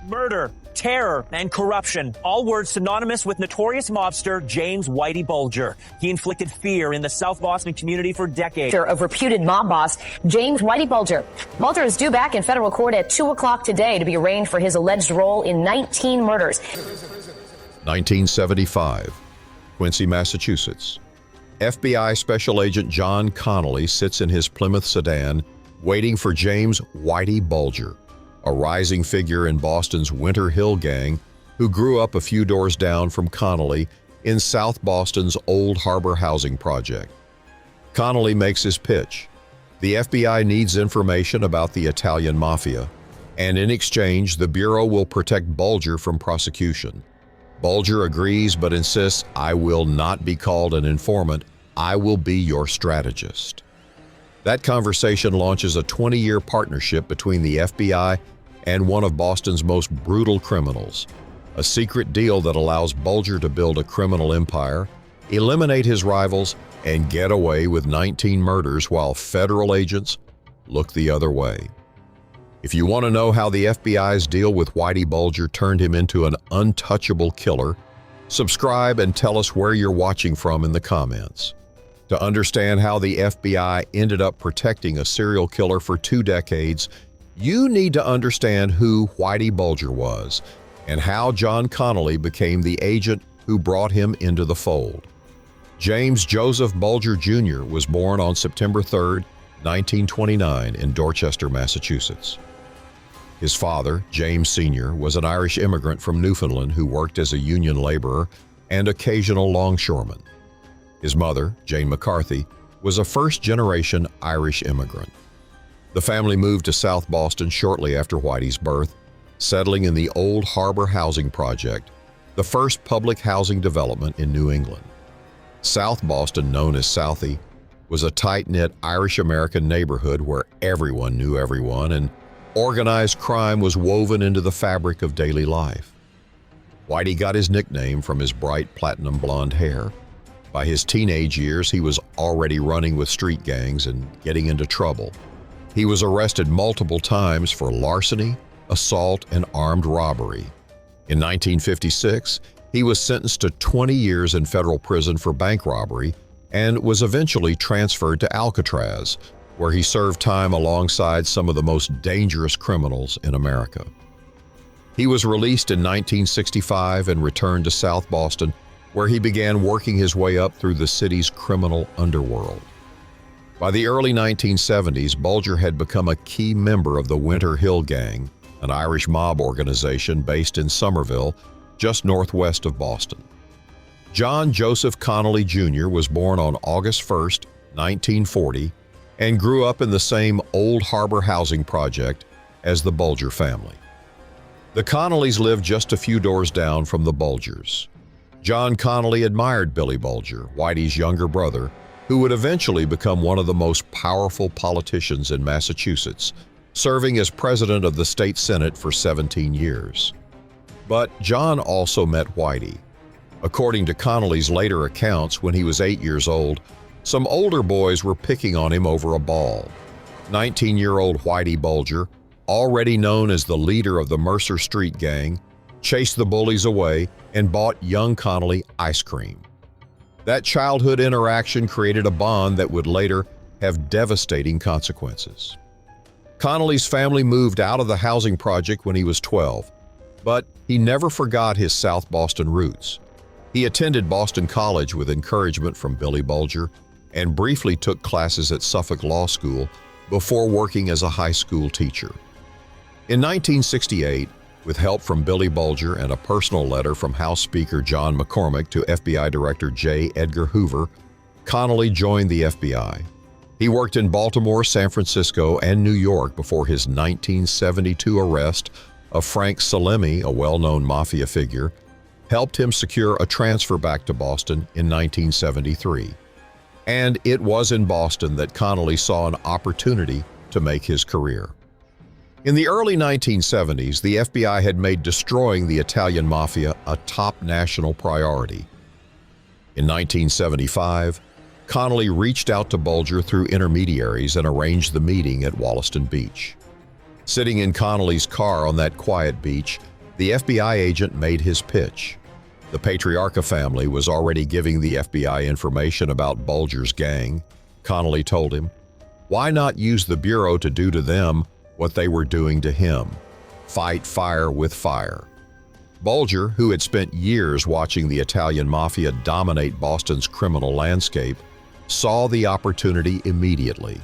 Murder, terror, and corruption, all words synonymous with notorious mobster James Whitey Bulger. He inflicted fear in the South Boston community for decades. Of reputed mob boss James Whitey Bulger. Bulger is due back in federal court at 2 o'clock today to be arraigned for his alleged role in 19 murders. 1975, Quincy, Massachusetts. FBI Special Agent John Connolly sits in his Plymouth sedan waiting for James Whitey Bulger, a rising figure in Boston's Winter Hill Gang who grew up a few doors down from Connolly in South Boston's Old Harbor housing project. Connolly makes his pitch. The FBI needs information about the Italian Mafia, and in exchange, the Bureau will protect Bulger from prosecution. Bulger agrees but insists, "I will not be called an informant. I will be your strategist." That conversation launches a 20-year partnership between the FBI and one of Boston's most brutal criminals, a secret deal that allows Bulger to build a criminal empire, eliminate his rivals, and get away with 19 murders while federal agents look the other way. If you want to know how the FBI's deal with Whitey Bulger turned him into an untouchable killer, subscribe and tell us where you're watching from in the comments. To understand how the FBI ended up protecting a serial killer for 2 decades, you need to understand who Whitey Bulger was and how John Connolly became the agent who brought him into the fold. James Joseph Bulger Jr. was born on September 3, 1929 in Dorchester, Massachusetts. His father, James Sr., was an Irish immigrant from Newfoundland who worked as a union laborer and occasional longshoreman. His mother, Jane McCarthy, was a first-generation Irish immigrant. The family moved to South Boston shortly after Whitey's birth, settling in the Old Harbor Housing Project, the first public housing development in New England. South Boston, known as Southie, was a tight-knit Irish-American neighborhood where everyone knew everyone and organized crime was woven into the fabric of daily life. Whitey got his nickname from his bright platinum blonde hair. By his teenage years, he was already running with street gangs and getting into trouble. He was arrested multiple times for larceny, assault, and armed robbery. In 1956, he was sentenced to 20 years in federal prison for bank robbery and was eventually transferred to Alcatraz, where he served time alongside some of the most dangerous criminals in America. He was released in 1965 and returned to South Boston, where he began working his way up through the city's criminal underworld. By the early 1970s, Bulger had become a key member of the Winter Hill Gang, an Irish mob organization based in Somerville, just northwest of Boston. John Joseph Connolly Jr. was born on August 1, 1940, and grew up in the same Old Harbor housing project as the Bulger family. The Connollys lived just a few doors down from the Bulgers. John Connolly admired Billy Bulger, Whitey's younger brother, who would eventually become one of the most powerful politicians in Massachusetts, serving as president of the state senate for 17 years. But John also met Whitey. According to Connolly's later accounts, when he was 8 years old, some older boys were picking on him over a ball. 19-year-old Whitey Bulger, already known as the leader of the Mercer Street Gang, chased the bullies away and bought young Connolly ice cream. That childhood interaction created a bond that would later have devastating consequences. Connolly's family moved out of the housing project when he was 12, but he never forgot his South Boston roots. He attended Boston College with encouragement from Billy Bulger and briefly took classes at Suffolk Law School before working as a high school teacher. In 1968, with help from Billy Bulger and a personal letter from House Speaker John McCormick to FBI Director J. Edgar Hoover, Connolly joined the FBI. He worked in Baltimore, San Francisco, and New York before his 1972 arrest of Frank Salemi, a well-known mafia figure, helped him secure a transfer back to Boston in 1973. And it was in Boston that Connolly saw an opportunity to make his career. In the early 1970s, the FBI had made destroying the Italian Mafia a top national priority. In 1975, Connolly reached out to Bulger through intermediaries and arranged the meeting at Wollaston Beach. Sitting in Connolly's car on that quiet beach, The FBI agent made his pitch. The Patriarca family was already giving the FBI information about Bulger's gang. Connolly told him, "Why not use the Bureau to do to them what they were doing to him? Fight fire with fire." Bulger, who had spent years watching the Italian mafia dominate Boston's criminal landscape, saw the opportunity immediately.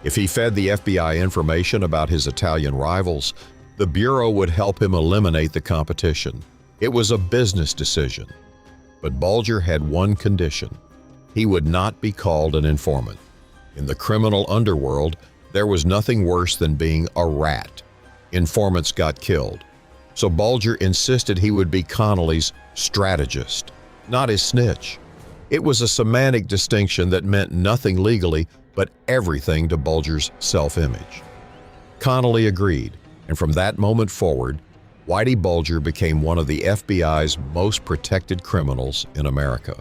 If he fed the FBI information about his Italian rivals, the Bureau would help him eliminate the competition. It was a business decision. But Bulger had one condition. He would not be called an informant. In the criminal underworld, there was nothing worse than being a rat. Informants got killed. So Bulger insisted he would be Connolly's strategist, not his snitch. It was a semantic distinction that meant nothing legally, but everything to Bulger's self-image. Connolly agreed, and from that moment forward, Whitey Bulger became one of the FBI's most protected criminals in America.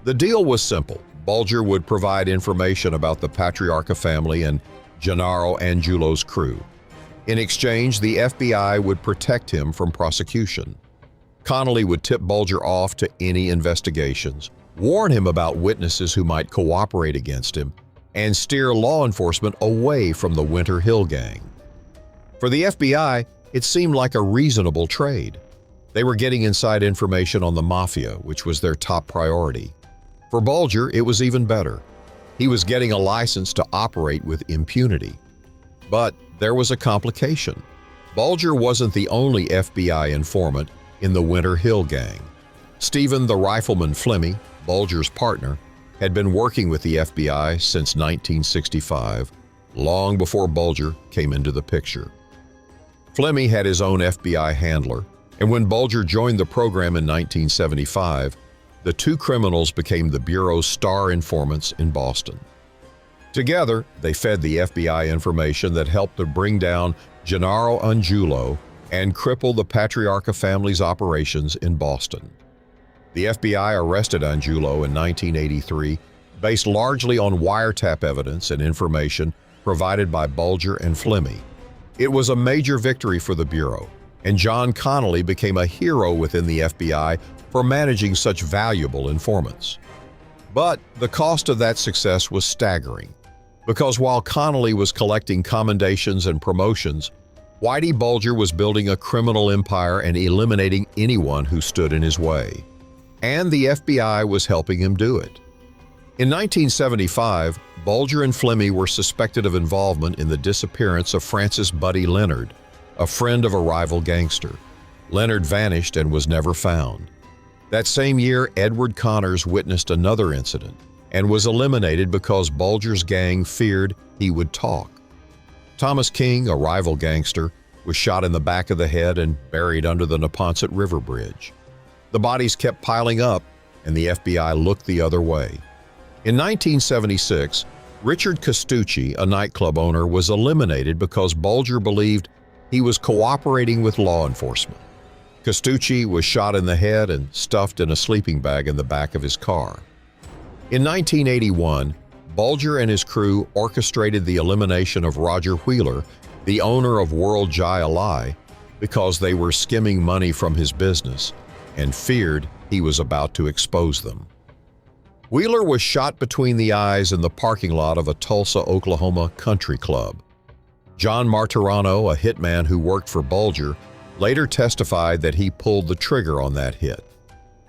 The deal was simple. Bulger would provide information about the Patriarca family and Gennaro Angiulo's crew. In exchange, the FBI would protect him from prosecution. Connolly would tip Bulger off to any investigations, warn him about witnesses who might cooperate against him, and steer law enforcement away from the Winter Hill Gang. For the FBI, it seemed like a reasonable trade. They were getting inside information on the mafia, which was their top priority. For Bulger, it was even better. He was getting a license to operate with impunity. But there was a complication. Bulger wasn't the only FBI informant in the Winter Hill Gang. Stephen the Rifleman Flemmy, Bulger's partner, had been working with the FBI since 1965, long before Bulger came into the picture. Flemmy had his own FBI handler, and when Bulger joined the program in 1975, the two criminals became the Bureau's star informants in Boston. Together, they fed the FBI information that helped to bring down Gennaro Angiulo and cripple the Patriarca family's operations in Boston. The FBI arrested Angiulo in 1983, based largely on wiretap evidence and information provided by Bulger and Flemmy. It was a major victory for the Bureau, and John Connolly became a hero within the FBI for managing such valuable informants. But the cost of that success was staggering, because while Connolly was collecting commendations and promotions, Whitey Bulger was building a criminal empire and eliminating anyone who stood in his way. And the FBI was helping him do it. In 1975, Bulger and Flemmy were suspected of involvement in the disappearance of Francis Buddy Leonard, a friend of a rival gangster. Leonard vanished and was never found. That same year, Edward Connors witnessed another incident and was eliminated because Bulger's gang feared he would talk. Thomas King, a rival gangster, was shot in the back of the head and buried under the Neponset River Bridge. The bodies kept piling up, and the FBI looked the other way. In 1976, Richard Costucci, a nightclub owner, was eliminated because Bulger believed he was cooperating with law enforcement. Costucci was shot in the head and stuffed in a sleeping bag in the back of his car. In 1981, Bulger and his crew orchestrated the elimination of Roger Wheeler, the owner of World Jai-Alai, because they were skimming money from his business and feared he was about to expose them. Wheeler was shot between the eyes in the parking lot of a Tulsa, Oklahoma country club. John Martirano, a hitman who worked for Bulger, later testified that he pulled the trigger on that hit.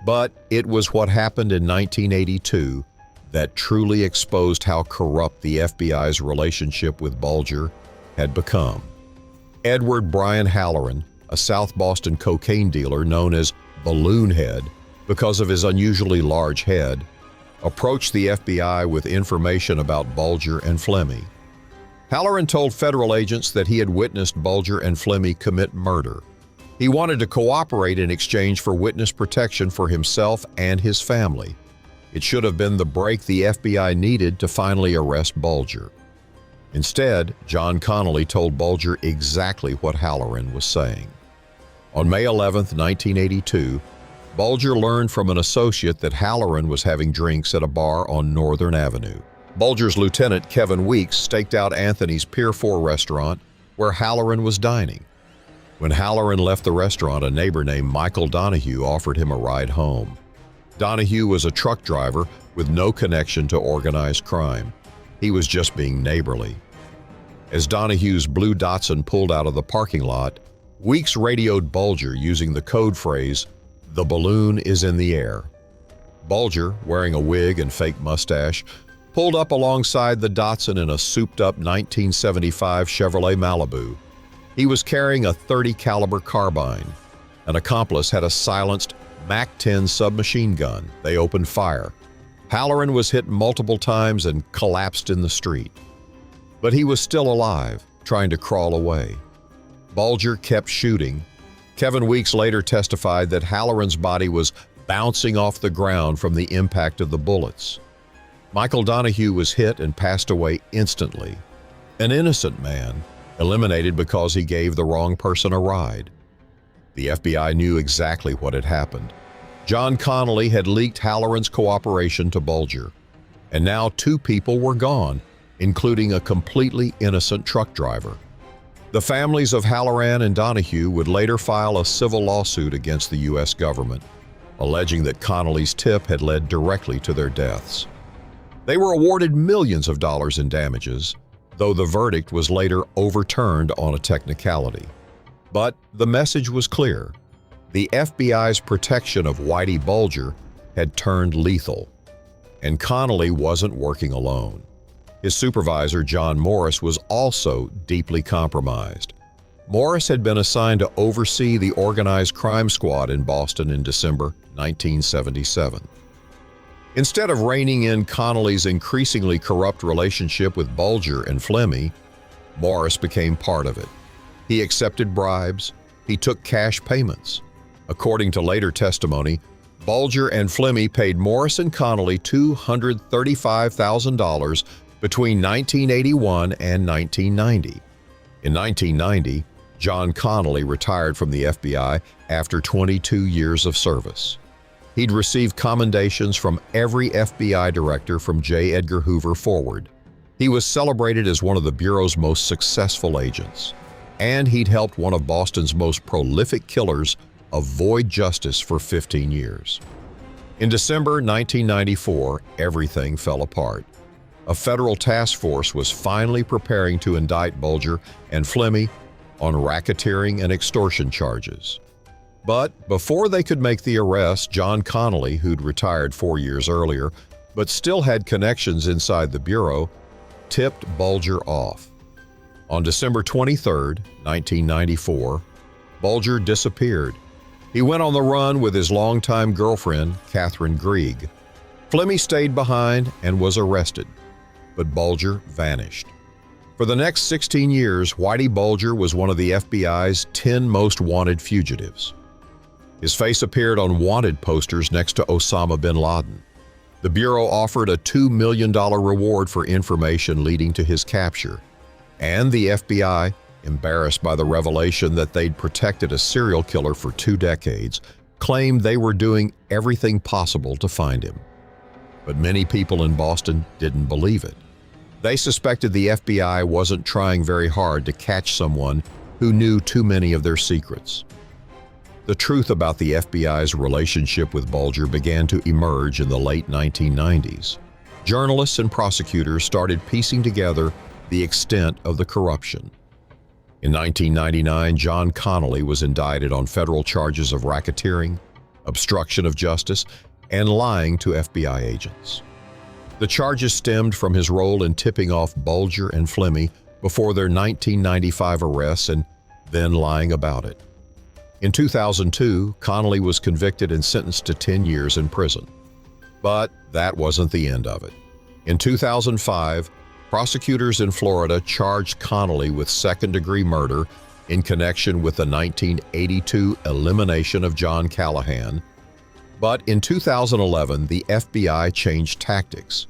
But it was what happened in 1982 that truly exposed how corrupt the FBI's relationship with Bulger had become. Edward Brian Halloran, a South Boston cocaine dealer known as Balloon Head because of his unusually large head, approached the FBI with information about Bulger and Flemmy. Halloran told federal agents that he had witnessed Bulger and Flemmy commit murder. He wanted to cooperate in exchange for witness protection for himself and his family. It should have been the break the FBI needed to finally arrest Bulger. Instead, John Connolly told Bulger exactly what Halloran was saying. On May 11, 1982, Bulger learned from an associate that Halloran was having drinks at a bar on Northern Avenue. Bulger's lieutenant, Kevin Weeks, staked out Anthony's Pier 4 restaurant where Halloran was dining. When Halloran left the restaurant, a neighbor named Michael Donahue offered him a ride home. Donahue was a truck driver with no connection to organized crime. He was just being neighborly. As Donahue's blue Datsun pulled out of the parking lot, Weeks radioed Bulger using the code phrase, "The balloon is in the air." Bulger, wearing a wig and fake mustache, pulled up alongside the Datsun in a souped-up 1975 Chevrolet Malibu. He was carrying a .30 caliber carbine. An accomplice had a silenced MAC-10 submachine gun. They opened fire. Halloran was hit multiple times and collapsed in the street. But he was still alive, trying to crawl away. Bulger kept shooting. Kevin Weeks later testified that Halloran's body was bouncing off the ground from the impact of the bullets. Michael Donahue was hit and passed away instantly. An innocent man, eliminated because he gave the wrong person a ride. The FBI knew exactly what had happened. John Connolly had leaked Halloran's cooperation to Bulger, and now 2 people were gone, including a completely innocent truck driver. The families of Halloran and Donahue would later file a civil lawsuit against the U.S. government, alleging that Connolly's tip had led directly to their deaths. They were awarded millions of dollars in damages, though the verdict was later overturned on a technicality. But the message was clear. The FBI's protection of Whitey Bulger had turned lethal, and Connolly wasn't working alone. His supervisor, John Morris, was also deeply compromised. Morris had been assigned to oversee the organized crime squad in Boston in December 1977. Instead of reining in Connolly's increasingly corrupt relationship with Bulger and Flemmi, Morris became part of it. He accepted bribes. He took cash payments. According to later testimony, Bulger and Flemmi paid Morris and Connolly $235,000 between 1981 and 1990. In 1990, John Connolly retired from the FBI after 22 years of service. He'd received commendations from every FBI director from J. Edgar Hoover forward. He was celebrated as one of the Bureau's most successful agents, and he'd helped one of Boston's most prolific killers avoid justice for 15 years. In December 1994, everything fell apart. A federal task force was finally preparing to indict Bulger and Flemmi on racketeering and extortion charges. But before they could make the arrest, John Connolly, who'd retired 4 years earlier, but still had connections inside the Bureau, tipped Bulger off. On December 23, 1994, Bulger disappeared. He went on the run with his longtime girlfriend, Catherine Grieg. Flemmi stayed behind and was arrested, but Bulger vanished. For the next 16 years, Whitey Bulger was one of the FBI's 10 most wanted fugitives. His face appeared on wanted posters next to Osama bin Laden. The Bureau offered a $2 million reward for information leading to his capture, and the FBI, embarrassed by the revelation that they'd protected a serial killer for 2 decades, claimed they were doing everything possible to find him. But many people in Boston didn't believe it. They suspected the FBI wasn't trying very hard to catch someone who knew too many of their secrets. The truth about the FBI's relationship with Bulger began to emerge in the late 1990s. Journalists and prosecutors started piecing together the extent of the corruption. In 1999, John Connolly was indicted on federal charges of racketeering, obstruction of justice, and lying to FBI agents. The charges stemmed from his role in tipping off Bulger and Flemmi before their 1995 arrests and then lying about it. In 2002, Connolly was convicted and sentenced to 10 years in prison. But that wasn't the end of it. In 2005, prosecutors in Florida charged Connolly with second-degree murder in connection with the 1982 elimination of John Callahan. But in 2011, the FBI changed tactics.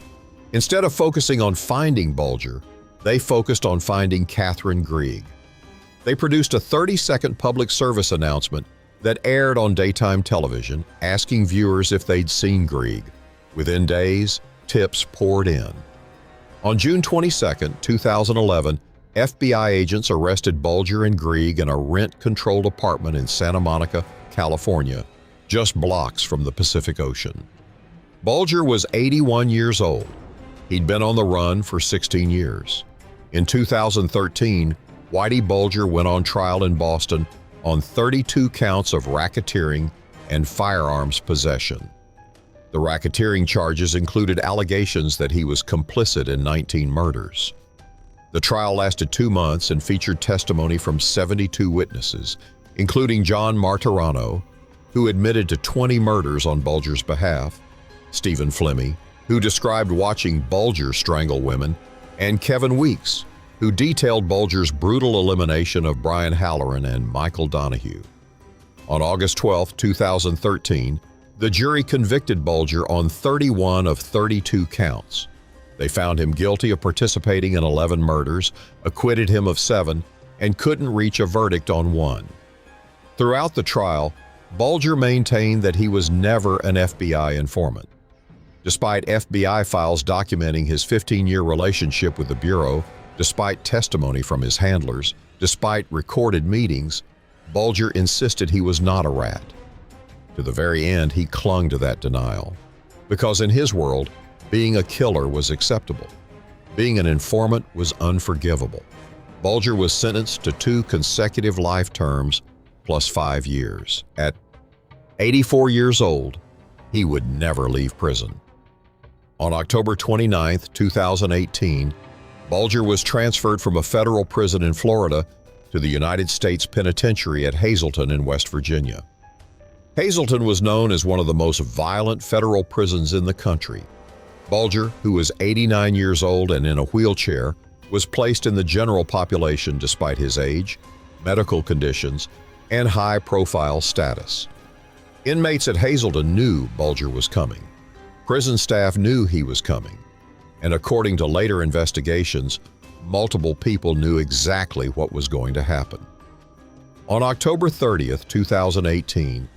Instead of focusing on finding Bulger, they focused on finding Catherine Grieg. They produced a 30-second public service announcement that aired on daytime television, asking viewers if they'd seen Grieg. Within days, tips poured in. On June 22, 2011, FBI agents arrested Bulger and Grieg in a rent-controlled apartment in Santa Monica, California, just blocks from the Pacific Ocean. Bulger was 81 years old. He'd been on the run for 16 years. In 2013, Whitey Bulger went on trial in Boston on 32 counts of racketeering and firearms possession. The racketeering charges included allegations that he was complicit in 19 murders. The trial lasted 2 months and featured testimony from 72 witnesses, including John Martirano, who admitted to 20 murders on Bulger's behalf, Stephen Flemmi, who described watching Bulger strangle women, and Kevin Weeks, who detailed Bulger's brutal elimination of Brian Halloran and Michael Donahue. On August 12, 2013, the jury convicted Bulger on 31 of 32 counts. They found him guilty of participating in 11 murders, acquitted him of 7, and couldn't reach a verdict on 1. Throughout the trial, Bulger maintained that he was never an FBI informant. Despite FBI files documenting his 15-year relationship with the Bureau, despite testimony from his handlers, despite recorded meetings, Bulger insisted he was not a rat. To the very end, he clung to that denial. Because in his world, being a killer was acceptable. Being an informant was unforgivable. Bulger was sentenced to 2 consecutive life terms plus 5 years. At 84 years old, he would never leave prison. On October 29, 2018, Bulger was transferred from a federal prison in Florida to the United States Penitentiary at Hazleton in West Virginia. Hazleton was known as one of the most violent federal prisons in the country. Bulger, who was 89 years old and in a wheelchair, was placed in the general population despite his age, medical conditions, and high-profile status. Inmates at Hazleton knew Bulger was coming. Prison staff knew he was coming. And according to later investigations, multiple people knew exactly what was going to happen. On October 30, 2018,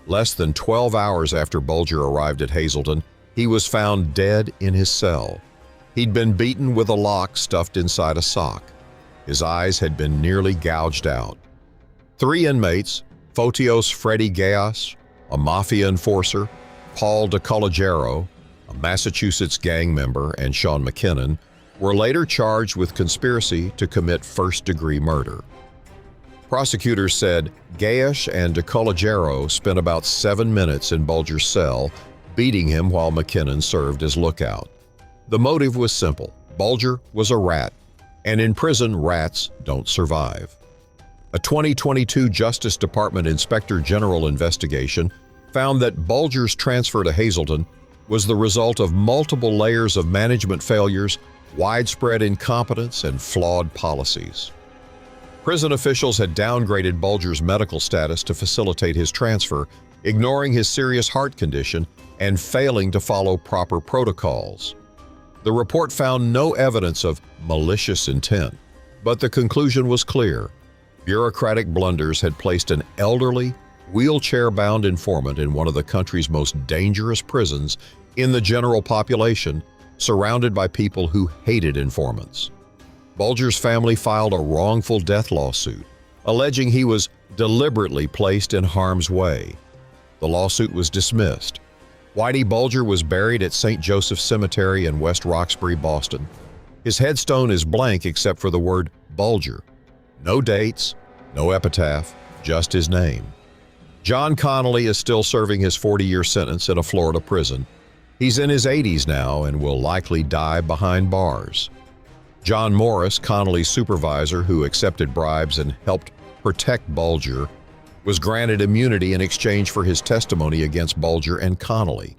less than 12 hours after Bulger arrived at Hazleton, he was found dead in his cell. He'd been beaten with a lock stuffed inside a sock. His eyes had been nearly gouged out. 3 inmates, Fotios Freddy Gayas, a mafia enforcer, Paul DeCollegiero, a Massachusetts gang member, and Sean McKinnon, were later charged with conspiracy to commit first-degree murder. Prosecutors said Gayas and DeCollegiero spent about 7 minutes in Bulger's cell, beating him while McKinnon served as lookout. The motive was simple. Bulger was a rat, and in prison, rats don't survive. A 2022 Justice Department Inspector General investigation found that Bulger's transfer to Hazleton was the result of multiple layers of management failures, widespread incompetence, and flawed policies. Prison officials had downgraded Bulger's medical status to facilitate his transfer, ignoring his serious heart condition and failing to follow proper protocols. The report found no evidence of malicious intent, but the conclusion was clear. Bureaucratic blunders had placed an elderly, wheelchair-bound informant in one of the country's most dangerous prisons in the general population, surrounded by people who hated informants. Bulger's family filed a wrongful death lawsuit, alleging he was deliberately placed in harm's way. The lawsuit was dismissed. Whitey Bulger was buried at St. Joseph Cemetery in West Roxbury, Boston. His headstone is blank except for the word Bulger. No dates, no epitaph, just his name. John Connolly is still serving his 40-year sentence in a Florida prison. He's in his 80s now and will likely die behind bars. John Morris, Connolly's supervisor who accepted bribes and helped protect Bulger, was granted immunity in exchange for his testimony against Bulger and Connolly.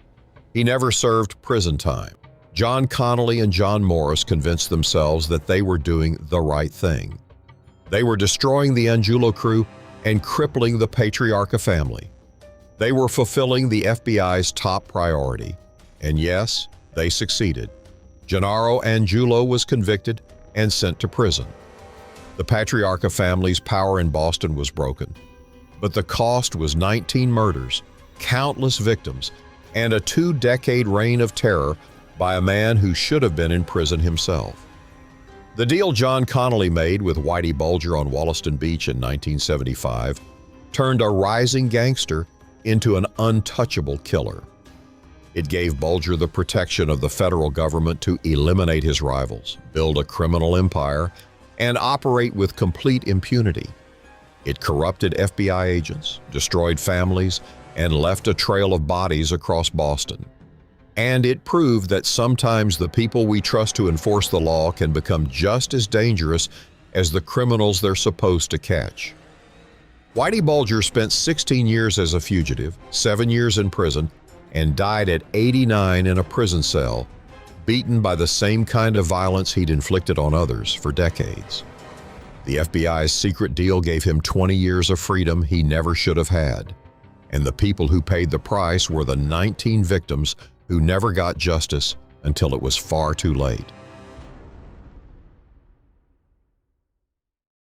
He never served prison time. John Connolly and John Morris convinced themselves that they were doing the right thing. They were destroying the Angulo crew and crippling the Patriarca family. They were fulfilling the FBI's top priority. And yes, they succeeded. Gennaro Angulo was convicted and sent to prison. The Patriarca family's power in Boston was broken. But the cost was 19 murders, countless victims, and a 2-decade reign of terror by a man who should have been in prison himself. The deal John Connolly made with Whitey Bulger on Wollaston Beach in 1975 turned a rising gangster into an untouchable killer. It gave Bulger the protection of the federal government to eliminate his rivals, build a criminal empire, and operate with complete impunity. It corrupted FBI agents, destroyed families, and left a trail of bodies across Boston. And it proved that sometimes the people we trust to enforce the law can become just as dangerous as the criminals they're supposed to catch. Whitey Bulger spent 16 years as a fugitive, 7 years in prison, and died at 89 in a prison cell, beaten by the same kind of violence he'd inflicted on others for decades. The FBI's secret deal gave him 20 years of freedom he never should have had, and the people who paid the price were the 19 victims who never got justice until it was far too late.